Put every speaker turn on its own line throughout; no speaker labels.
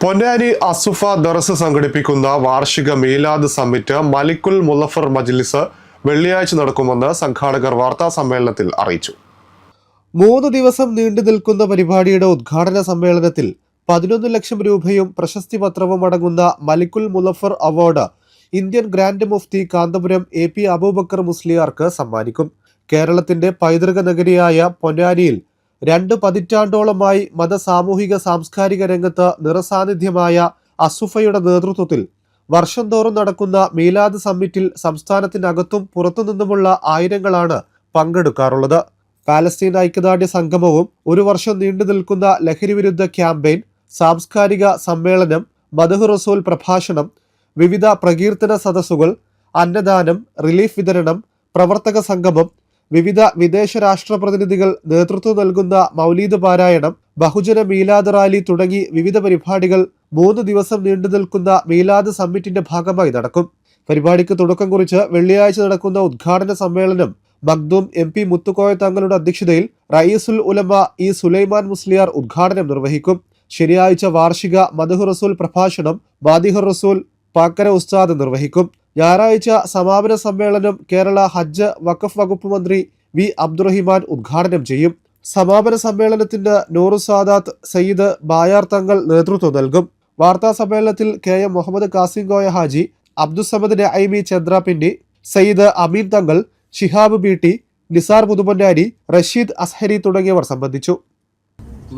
പൊന്നാനി അസുഫ ദർസ് സംഘടിപ്പിക്കുന്ന വാർഷിക മീലാദ് സമ്മിറ്റ് മലിക്കുൽ മുലഫർ മജ്ലിസ് വെള്ളിയാഴ്ച നടക്കുമെന്ന് സംഘാടകർ വാർത്താ സമ്മേളനത്തിൽ അറിയിച്ചു.
3 ദിവസം നീണ്ടു നിൽക്കുന്ന പരിപാടിയുടെ ഉദ്ഘാടന സമ്മേളനത്തിൽ 11 ലക്ഷം രൂപയും പ്രശസ്തി പത്രവും അടങ്ങുന്ന മലിക്കുൽ മുലഫർ അവാർഡ് ഇന്ത്യൻ ഗ്രാൻഡ് മുഫ്തി കാന്തപുരം AP അബൂബക്കർ മുസ്ലിയാർക്ക് സമ്മാനിക്കും. കേരളത്തിന്റെ പൈതൃക നഗരിയായ പൊന്നാനിയിൽ 2 പതിറ്റാണ്ടോളമായി സാമൂഹിക സാംസ്കാരിക രംഗത്ത് നിറസാന്നിധ്യമായ അസുഫയുടെ നേതൃത്വത്തിൽ വർഷം തോറും നടക്കുന്ന മീലാദ് സമ്മിറ്റിൽ സംസ്ഥാനത്തിനകത്തും പുറത്തുനിന്നുമുള്ള ആയിരങ്ങളാണ് പങ്കെടുക്കാറുള്ളത്. പാലസ്തീൻ ഐക്യദാർഢ്യ സംഗമവും 1 വർഷം നീണ്ടു നിൽക്കുന്ന ലഹരിവിരുദ്ധ ക്യാമ്പയിൻ, സാംസ്കാരിക സമ്മേളനം, മദ്ഹ് റസൂൽ പ്രഭാഷണം, വിവിധ പ്രകീർത്തന സദസ്സുകൾ, അന്നദാനം, റിലീഫ് വിതരണം, പ്രവർത്തക സംഗമം, വിവിധ വിദേശ രാഷ്ട്ര പ്രതിനിധികൾ നേതൃത്വം നൽകുന്ന മൗലീദ് പാരായണം, ബഹുജന മീലാദ് റാലി തുടങ്ങി വിവിധ പരിപാടികൾ 3 ദിവസം നീണ്ടു നിൽക്കുന്ന മീലാദ് സമ്മിറ്റിന്റെ ഭാഗമായി നടക്കും. പരിപാടിക്ക് തുടക്കം കുറിച്ച് വെള്ളിയാഴ്ച നടക്കുന്ന ഉദ്ഘാടന സമ്മേളനം മഖ്ദൂം MP മുത്തുക്കോയ തങ്ങളുടെ അധ്യക്ഷതയിൽ റയീസുൽ ഉലമ E സുലൈമാൻ മുസ്ലിയാർ ഉദ്ഘാടനം നിർവഹിക്കും. ശനിയാഴ്ച വാർഷിക മദ്ഹ് റസൂൽ പ്രഭാഷണം മാദിഹ് റസൂൽ പാക്കര ഉസ്താദ് നിർവഹിക്കും. ഞായറാഴ്ച സമാപന സമ്മേളനം കേരള ഹജ്ജ് വഖഫ് വകുപ്പ് മന്ത്രി V അബ്ദുറഹിമാൻ ഉദ്ഘാടനം ചെയ്യും. സമാപന സമ്മേളനത്തിന് നൂറു സാദാത്ത് സയ്യിദ് ബായാർ തങ്ങൾ നേതൃത്വം നൽകും. വാർത്താ സമ്മേളനത്തിൽ KM മുഹമ്മദ് കാസിം കോയ ഹാജി, അബ്ദുസമദ് നഈമി ചന്ദ്രാപിണ്ടി, സയ്യിദ് അമീൻ തങ്ങൾ, ഷിഹാബ് BT, നിസാർ പുതുപൊന്നാനി, റഷീദ് അസ്ഹരി തുടങ്ങിയവർ സംബന്ധിച്ചു.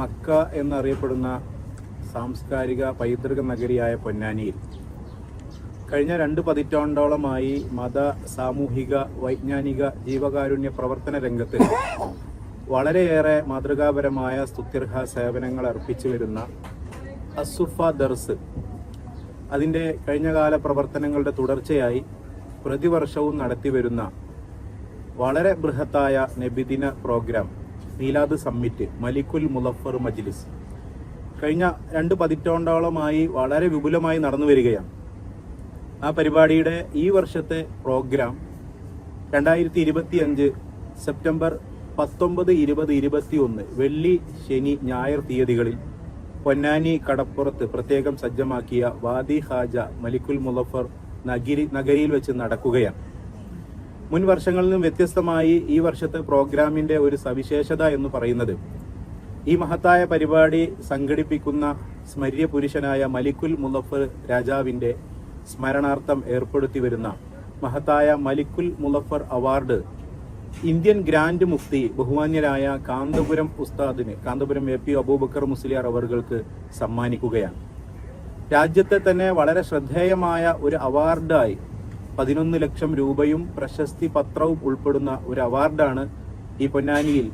മക്ക എന്നറിയപ്പെടുന്ന സാംസ്കാരിക പൈതൃക നഗരിയായ പൊന്നാനിയിൽ കഴിഞ്ഞ 2 പതിറ്റാണ്ടോളമായി സാമൂഹിക വൈജ്ഞാനിക ജീവകാരുണ്യ പ്രവർത്തന രംഗത്ത് വളരെയേറെ മാതൃകാപരമായ സ്തുത്യർഹ സേവനങ്ങൾ അർപ്പിച്ചു വരുന്ന അസുഫ ദർസ് അതിൻ്റെ കഴിഞ്ഞകാല പ്രവർത്തനങ്ങളുടെ തുടർച്ചയായി പ്രതിവർഷവും നടത്തിവരുന്ന വളരെ ബൃഹത്തായ നബിദിന പ്രോഗ്രാം മീലാദ് സമ്മിറ്റ് മലിക്കുൽ മുലഫർ മജ്ലിസ് കഴിഞ്ഞ 2 പതിറ്റാണ്ടോളമായി വളരെ വിപുലമായി നടന്നു വരികയാണ്. ആ പരിപാടിയുടെ ഈ വർഷത്തെ പ്രോഗ്രാം 2025 സെപ്റ്റംബർ 19, 20, 21 വെള്ളി, ശനി, ഞായർ തീയതികളിൽ പൊന്നാനി കടപ്പുറത്ത് പ്രത്യേകം സജ്ജമാക്കിയ വാദി ഹാജ മലിക്കുൽ മുലഫർ നഗരിയിൽ വെച്ച് നടക്കുകയാണ്. മുൻ വർഷങ്ങളിൽ നിന്നും വ്യത്യസ്തമായി ഈ വർഷത്തെ പ്രോഗ്രാമിന്റെ ഒരു സവിശേഷത എന്ന് പറയുന്നത് ഈ മഹത്തായ പരിപാടി സംഘടിപ്പിക്കുന്ന സ്മര്യ പുരുഷനായ മലിക്കുൽ മുലഫർ രാജാവിന്റെ സ്മരണാർത്ഥം ഏർപ്പെടുത്തി വരുന്ന മഹത്തായ മലിക്കുൽ മുലഫർ അവാർഡ് ഇന്ത്യൻ ഗ്രാൻഡ് മുഫ്തി ബഹുമാന്യരായ കാന്തപുരം ഉസ്താദിന് കാന്തപുരം AP അബൂബക്കർ മുസ്ലിയാർ അവർക്ക് സമ്മാനിക്കുകയാണ്. രാജ്യത്തെ തന്നെ വളരെ ശ്രദ്ധേയമായ ഒരു അവാർഡായി 11 ലക്ഷം രൂപയും പ്രശസ്തി പത്രവും ഉൾപ്പെടുന്ന ഒരു അവാർഡാണ് ഈ പൊന്നാനിയിൽ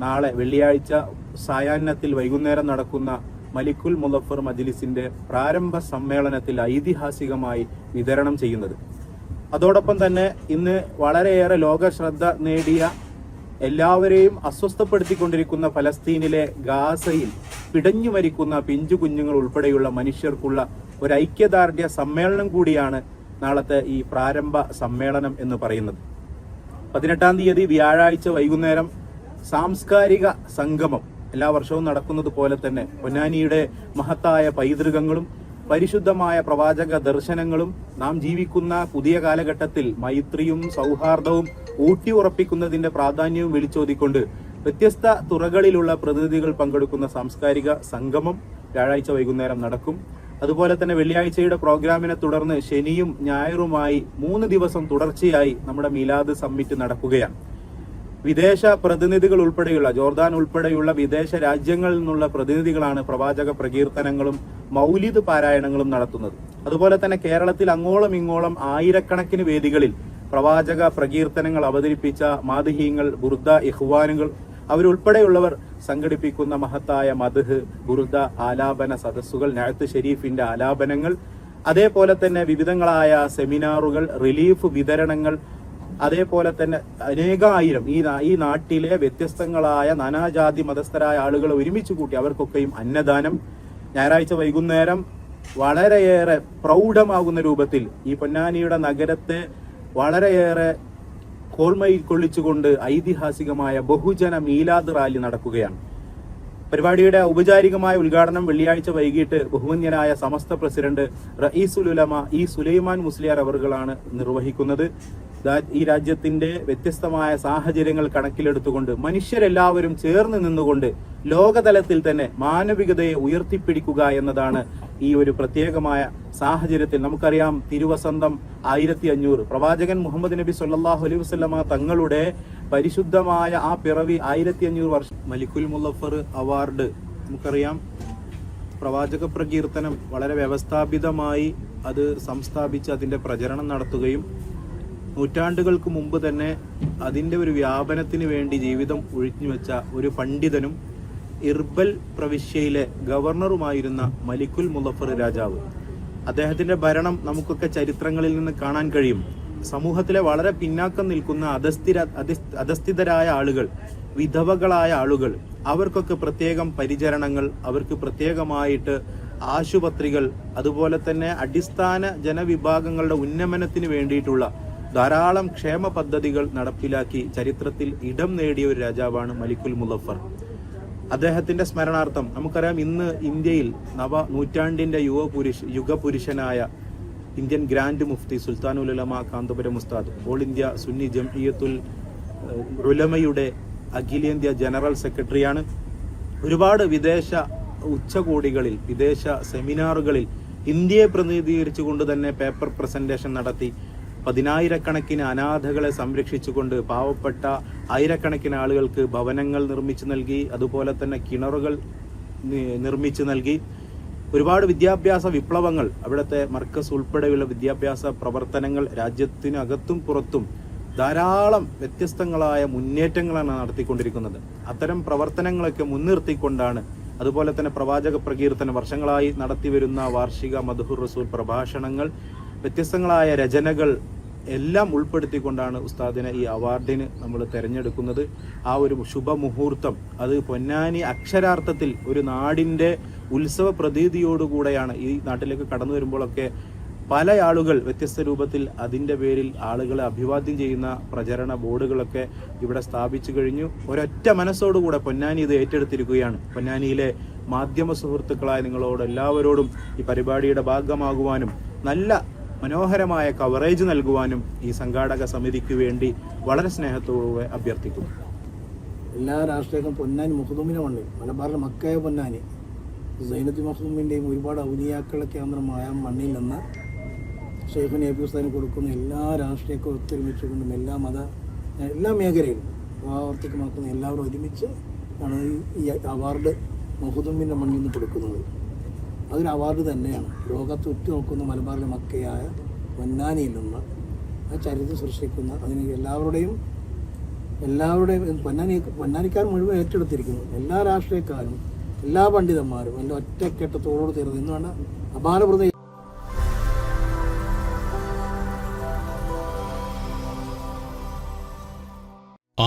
നാളെ വെള്ളിയാഴ്ച സായാഹ്നത്തിൽ വൈകുന്നേരം നടക്കുന്ന മലിക്കുൽ മുലഫർ മജ്ലിസിന്റെ പ്രാരംഭ സമ്മേളനത്തിൽ ഐതിഹാസികമായി വിതരണം ചെയ്യുന്നത്. അതോടൊപ്പം തന്നെ ഇന്ന് വളരെയേറെ ലോക ശ്രദ്ധ നേടിയ എല്ലാവരെയും അസ്വസ്ഥപ്പെടുത്തിക്കൊണ്ടിരിക്കുന്ന ഫലസ്തീനിലെ ഗാസയിൽ പിടഞ്ഞു മരിക്കുന്ന പിഞ്ചു കുഞ്ഞുങ്ങൾ ഉൾപ്പെടെയുള്ള മനുഷ്യർക്കുള്ള ഒരു ഐക്യദാർഢ്യ സമ്മേളനം കൂടിയാണ് നാളത്തെ ഈ പ്രാരംഭ സമ്മേളനം എന്ന് പറയുന്നത്. 18-ാം തീയതി വ്യാഴാഴ്ച വൈകുന്നേരം സാംസ്കാരിക സംഗമം എല്ലാ വർഷവും നടക്കുന്നത് പോലെ തന്നെ പൊന്നാനിയുടെ മഹത്തായ പൈതൃകങ്ങളും പരിശുദ്ധമായ പ്രവാചക ദർശനങ്ങളും നാം ജീവിക്കുന്ന പുതിയ കാലഘട്ടത്തിൽ മൈത്രിയും സൗഹാർദ്ദവും ഊട്ടിയുറപ്പിക്കുന്നതിന്റെ പ്രാധാന്യവും വിളിച്ചോതിക്കൊണ്ട് വ്യത്യസ്ത തുറകളിലുള്ള പ്രതിനിധികൾ പങ്കെടുക്കുന്ന സാംസ്കാരിക സംഗമം വ്യാഴാഴ്ച വൈകുന്നേരം നടക്കും. അതുപോലെ തന്നെ വെള്ളിയാഴ്ചയുടെ പ്രോഗ്രാമിനെ തുടർന്ന് ശനിയും ഞായറുമായി 3 ദിവസം തുടർച്ചയായി നമ്മുടെ മീലാദ് സമ്മിറ്റ് നടക്കുകയാണ്. വിദേശ പ്രതിനിധികൾ ഉൾപ്പെടെയുള്ള ജോർദാൻ ഉൾപ്പെടെയുള്ള വിദേശ രാജ്യങ്ങളിൽ നിന്നുള്ള പ്രതിനിധികളാണ് പ്രവാചക പ്രകീർത്തനങ്ങളും മൗലിദ് പാരായണങ്ങളും നടത്തുന്നത്. അതുപോലെ തന്നെ കേരളത്തിൽ അങ്ങോളം ഇങ്ങോളം ആയിരക്കണക്കിന് വേദികളിൽ പ്രവാചക പ്രകീർത്തനങ്ങൾ അവതരിപ്പിച്ച മാദിഹീങ്ങൾ, ബുർദ ഇഖ്വാനുകൾ അവരുൾപ്പെടെയുള്ളവർ സംഘടിപ്പിക്കുന്ന മഹത്തായ മദ്ഹ്, ബുർദ ആലാപന സദസ്സുകൾ, നഅത്ത് ഷരീഫിന്റെ ആലാപനങ്ങൾ, അതേപോലെ തന്നെ വിവിധങ്ങളായ സെമിനാറുകൾ, റിലീഫ് വിതരണങ്ങൾ, അതേപോലെ തന്നെ അനേകായിരം ഈ നാട്ടിലെ വ്യത്യസ്തങ്ങളായ നാനാജാതി മതസ്ഥരായ ആളുകൾ ഒരുമിച്ച് കൂട്ടി അവർക്കൊക്കെയും അന്നദാനം. ഞായറാഴ്ച വൈകുന്നേരം വളരെയേറെ പ്രൗഢമാകുന്ന രൂപത്തിൽ ഈ പൊന്നാനിയുടെ നഗരത്തെ വളരെയേറെ കോൾമയിൽ കൊള്ളിച്ചുകൊണ്ട് ഐതിഹാസികമായ ബഹുജന മീലാദ് റാലി നടക്കുകയാണ്. പരിപാടിയുടെ ഔപചാരികമായ ഉദ്ഘാടനം വെള്ളിയാഴ്ച വൈകിട്ട് ബഹുമാന്യനായ സമസ്ത പ്രസിഡന്റ് റഈസുൽ ഉലമ ഇ സുലൈമാൻ മുസ്ലിയാർ അവറുകളാണ് നിർവഹിക്കുന്നത്. ഈ രാജ്യത്തിന്റെ വ്യത്യസ്തമായ സാഹചര്യങ്ങൾ കണക്കിലെടുത്തുകൊണ്ട് മനുഷ്യരെല്ലാവരും ചേർന്ന് നിന്നുകൊണ്ട് ലോകതലത്തിൽ തന്നെ മാനവികതയെ ഉയർത്തിപ്പിടിക്കുക എന്നതാണ് ഈ ഒരു പ്രത്യേകമായ സാഹചര്യത്തിൽ. നമുക്കറിയാം, തിരുവസന്തം 1500 പ്രവാചകൻ മുഹമ്മദ് നബി സല്ലല്ലാഹു അലൈഹി വസല്ലമ തങ്ങളുടെ പരിശുദ്ധമായ ആ പിറവി 1500 വർഷം. മലിക്കുൽ മുളഫർ അവാർഡ് നമുക്കറിയാം, പ്രവാചക പ്രകീർത്തനം വളരെ വ്യവസ്ഥാപിതമായി അത് സംസ്ഥാപിച്ച് അതിൻ്റെ പ്രചരണം നടത്തുകയും നൂറ്റാണ്ടുകൾക്ക് മുമ്പ് തന്നെ അതിൻ്റെ ഒരു വ്യാപനത്തിന് വേണ്ടി ജീവിതം ഒഴിഞ്ഞുവെച്ച ഒരു പണ്ഡിതനും ഇർബൽ പ്രവിശ്യയിലെ ഗവർണറുമായിരുന്ന മലിക്കുൽ മുളഫർ രാജാവ്. അദ്ദേഹത്തിൻ്റെ ഭരണം നമുക്കൊക്കെ ചരിത്രങ്ങളിൽ നിന്ന് കാണാൻ കഴിയും. സമൂഹത്തിലെ വളരെ പിന്നാക്കം നിൽക്കുന്ന അധസ്ഥിതരായ ആളുകൾ, വിധവകളായ ആളുകൾ, അവർക്കൊക്കെ പ്രത്യേകം പരിചരണങ്ങൾ, അവർക്ക് പ്രത്യേകമായിട്ട് ആശുപത്രികൾ, അതുപോലെ തന്നെ അടിസ്ഥാന ജനവിഭാഗങ്ങളുടെ ഉന്നമനത്തിന് വേണ്ടിയിട്ടുള്ള ധാരാളം ക്ഷേമ പദ്ധതികൾ നടപ്പിലാക്കി ചരിത്രത്തിൽ ഇടം നേടിയ ഒരു രാജാവാണ് മലിക്കുൽ മുളഫർ. അദ്ദേഹത്തിന്റെ സ്മരണാർത്ഥം നമുക്കറിയാം, ഇന്ന് ഇന്ത്യയിൽ നൂറ്റാണ്ടിന്റെ യുഗപുരുഷനായ ഇന്ത്യൻ ഗ്രാൻഡ് മുഫ്തി സുൽത്താനുൽ ഉലമ കാന്തപുരം ഉസ്താദ്, ഓൾ ഇന്ത്യ സുന്നി ജംഇയ്യത്തുൽ ഉലമയുടെ അഖിലേന്ത്യാ ജനറൽ സെക്രട്ടറിയാണ്. ഒരുപാട് വിദേശ ഉച്ചകോടികളിൽ, വിദേശ സെമിനാറുകളിൽ ഇന്ത്യയെ പ്രതിനിധീകരിച്ചുകൊണ്ട് തന്നെ പേപ്പർ പ്രസന്റേഷൻ നടത്തി 10,000-കണക്കിന് അനാഥകളെ സംരക്ഷിച്ചുകൊണ്ട് പാവപ്പെട്ട ആയിരക്കണക്കിന് ആളുകൾക്ക് ഭവനങ്ങൾ നിർമ്മിച്ചു നൽകി, അതുപോലെ തന്നെ കിണറുകൾ നിർമ്മിച്ചു നൽകി. ഒരുപാട് വിദ്യാഭ്യാസ വിപ്ലവങ്ങൾ, അവിടുത്തെ മർക്കസ് ഉൾപ്പെടെയുള്ള വിദ്യാഭ്യാസ പ്രവർത്തനങ്ങൾ രാജ്യത്തിനകത്തും പുറത്തും ധാരാളം വ്യത്യസ്തങ്ങളായ മുന്നേറ്റങ്ങളാണ് നടത്തിക്കൊണ്ടിരിക്കുന്നത്. അത്തരം പ്രവർത്തനങ്ങളൊക്കെ മുൻനിർത്തിക്കൊണ്ടാണ്, അതുപോലെ തന്നെ പ്രവാചക പ്രകീർത്തനം, വർഷങ്ങളായി നടത്തിവരുന്ന വാർഷിക മദ്ഹുർ റസൂൽ പ്രഭാഷണങ്ങൾ, വ്യത്യസ്തങ്ങളായ രചനകൾ എല്ലാം ഉൾപ്പെടുത്തിക്കൊണ്ടാണ് ഉസ്താദിനെ ഈ അവാർഡിന് നമ്മൾ തിരഞ്ഞെടുക്കുന്നത്. ആ ഒരു ശുഭമുഹൂർത്തം അത് പൊന്നാനി അക്ഷരാർത്ഥത്തിൽ ഒരു നാടിൻ്റെ ഉത്സവ പ്രതീതിയോടുകൂടെയാണ്. ഈ നാട്ടിലേക്ക് കടന്നു വരുമ്പോഴൊക്കെ പല ആളുകൾ വ്യത്യസ്ത രൂപത്തിൽ അതിൻ്റെ പേരിൽ ആളുകളെ അഭിവാദ്യം ചെയ്യുന്ന പ്രചരണ ബോർഡുകളൊക്കെ ഇവിടെ സ്ഥാപിച്ചു കഴിഞ്ഞു. ഒരൊറ്റ മനസ്സോടുകൂടെ പൊന്നാനി ഇത് ഏറ്റെടുത്തിരിക്കുകയാണ്. പൊന്നാനിയിലെ മാധ്യമ സുഹൃത്തുക്കളായ നിങ്ങളോട് എല്ലാവരോടും ഈ പരിപാടിയുടെ ഭാഗമാകുവാനും നല്ല മനോഹരമായ കവറേജ് നൽകുവാനും ഈ സംഘാടക സമിതിക്ക് വേണ്ടി വളരെ സ്നേഹത്തോടെ അഭ്യർത്ഥിക്കുന്നു.
എല്ലാ രാഷ്ട്രീയക്കും പൊന്നാനി മഖ്ദൂമിനെ മണ്ണിൽ, മലബാറിലെ മക്കയ പൊന്നാനി സൈനത്തി മഖ്ദൂമിൻ്റെയും ഒരുപാട് ഔലിയാക്കളെ കേന്ദ്രമായ മണ്ണിൽ നിന്ന് ഷെയ്ഖുൽ എ പി ഉസ്താദിന് കൊടുക്കുന്ന എല്ലാ രാഷ്ട്രീയക്കും ഒത്തൊരുമിച്ചുകൊണ്ടും എല്ലാ മേഖലയിലും പ്രാവർത്തികമാക്കുന്ന എല്ലാവരും ഒരുമിച്ച് ആണ് ഈ അവാർഡ് മഖ്ദൂമിൻ്റെ മണ്ണിൽ നിന്ന് കൊടുക്കുന്നത്. അതൊരു അവാർഡ് തന്നെയാണ്. ലോകത്ത് ഉറ്റുനോക്കുന്ന മലബാറിലെ മക്കയായ പൊന്നാനിയിൽ നിന്ന് ആ ചരിത്രം സൃഷ്ടിക്കുന്ന, അതിന് എല്ലാവരുടെയും പൊന്നാനിക്കാർ മുഴുവൻ ഏറ്റെടുത്തിരിക്കുന്നു. എല്ലാ രാഷ്ട്രീയക്കാരും, എല്ലാ പണ്ഡിതന്മാരും എൻ്റെ ഒറ്റക്കെട്ടത്തോട് തീർന്നു എന്ന് വേണ്ട അപാരപ്രത.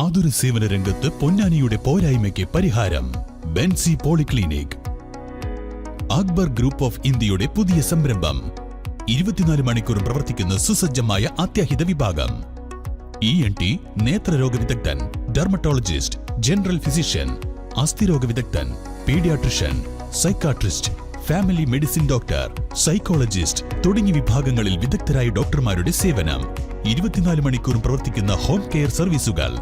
ആതുര സേവന രംഗത്ത് പൊന്നാനിയുടെ പോരായ്മയ്ക്ക് പരിഹാരം. Benzy polyclinic, Akbar group of ഇന്ത്യയുടെ പുതിയ സംരംഭം. 24 മണിക്കൂറും പ്രവർത്തിക്കുന്ന സുസജ്ജമായ അത്യാഹിത വിഭാഗം. ENT, നേത്രരോഗ വിദഗ്ധൻ, ഡെർമറ്റോളജിസ്റ്റ്, ജനറൽ ഫിസിഷ്യൻ, അസ്ഥിരോഗ വിദഗ്ധൻ, paediatrician, psychiatrist, family medicine doctor, psychologist തുടങ്ങിയ വിഭാഗങ്ങളിൽ വിദഗ്ധരായ ഡോക്ടർമാരുടെ സേവനം. 24 മണിക്കൂറും പ്രവർത്തിക്കുന്ന ഹോം കെയർ സർവീസുകൾ.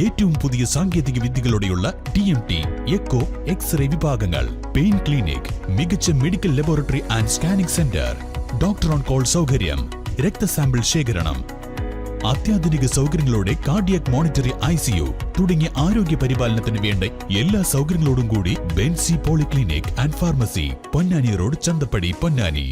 ഏറ്റവും പുതിയ സാങ്കേതിക വിദ്യകളോടെയുള്ള TMT, എക്കോ, എക്സ്റേ വിഭാഗങ്ങൾ. പെയിൻ ക്ലിനിക്, മികച്ച medical laboratory and scanning centre, doctor on call സൗകര്യം, രക്തസാമ്പിൾ ശേഖരണം, അത്യാധുനിക സൗകര്യങ്ങളോടെ കാർഡിയാക് മോണിറ്ററി ICU തുടങ്ങിയ ആരോഗ്യ പരിപാലനത്തിന് വേണ്ട എല്ലാ സൗകര്യങ്ങളോടും കൂടി Benzy polyclinic and pharmacy, Ponnani road, Chanthappadi, Ponnani.